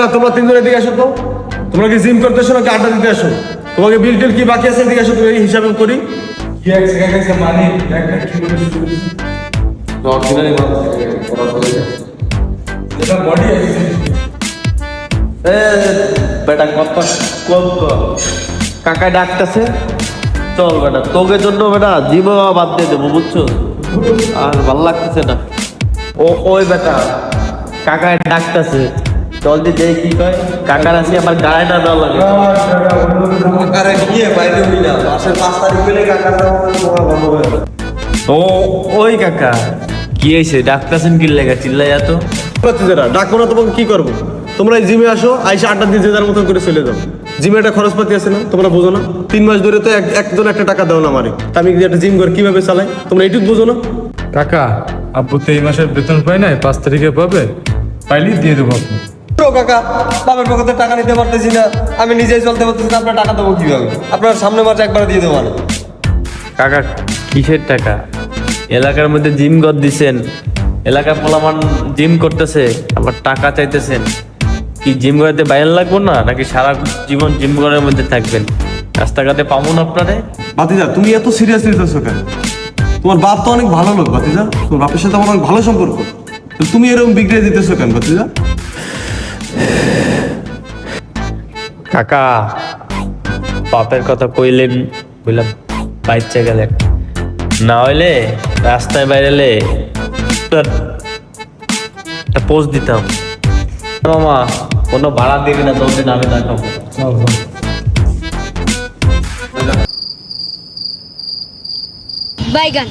বেটা তোমরা তিনজন এদিকে আসো তো। তোমরা কি জিম করতেছো নাকি আড্ডা দিতে আসো? তোমাকে বিল টিল কি বাকি আছে এদিকে আসো, তুমি এই হিসাবে করি। কি এক সেকেন্ড মানি একটা কি করে শুরু এটা বডি আছে বেটা কত কাকা ডাকতেছে, চল বেটা তোকে জন্য বেটা জীবন বাদ দিয়ে দেবো বুঝছো, আর ভাল লাগতেছে না। ওই বেটা কাকা ডাকতেছে, চল দিয়ে যাই কি কয়, কাকার আছে আমার গায়ে না দেওয়া লাগে। কাকারে গিয়ে বাইরে হই না, মাসের 5 তারিখ পেলে কাকার বন্ধ হয়ে যাবে। ওই কাকা কি হয়েছে ডাকতেছেন কি লেগে চিল্লাই এত? যারা ডাকবো না তোমাকে কি করবো? তোমরা এই জিমে আসো, আইসা আড্ডা দিয়ে যে যার মতন করে চলে যাও। জিমে একটা খরচপাতি আছে না, তোমরা বোঝো না? 3 মাস ধরে তো একজন একটা টাকা দাও না আমারে, তা আমি একটা জিম ঘর কিভাবে চালাই তোমরা এইটুকু বোঝো না? কাকা আব্বু তো এই মাসের বেতন পাই নাই, 5 তারিখে পাবে, পাইলেই দিয়ে দেবো আপনি। কাকা বাবার পকেটে টাকা নিতে পারতেছি না, আমি নিজেই চলতে পারতেছি না, আপনার টাকা দেবো কিভাবে? আপনার সামনে মাসে একবার দিয়ে দেবো। কাকা কিসের টাকা? এলাকার মধ্যে জিম ঘর দিছেন, এলাকার পোলামান জিম করতেছে, আবার টাকা চাইতেছেন। কি জিম ঘরেতে বাইরে লাগবো না নাকি সারা জীবন জিম ঘরের মধ্যে থাকবেন? রাস্তাঘাটে পাবো না আপনারে? বাতিজা তুমি এত সিরিয়াস নিতেছো কেন? তোমার বাপ তো অনেক ভালো লোক বাতিজা, তোমার বাপের সাথে আমার অনেক ভালো সম্পর্ক, তো তুমি এরকম বিগড়ে দিতেছো কেন বাতিজা? কাকা বাপের কথা কইলেন বললাম বাইচে গেলেন, না হইলে রাস্তায় বাইরেলে একটা পোস্ট দিতাম। মামা কোনো ভাড়া দিবি না, 10 দিন আমি দেখাবো। বাইগান।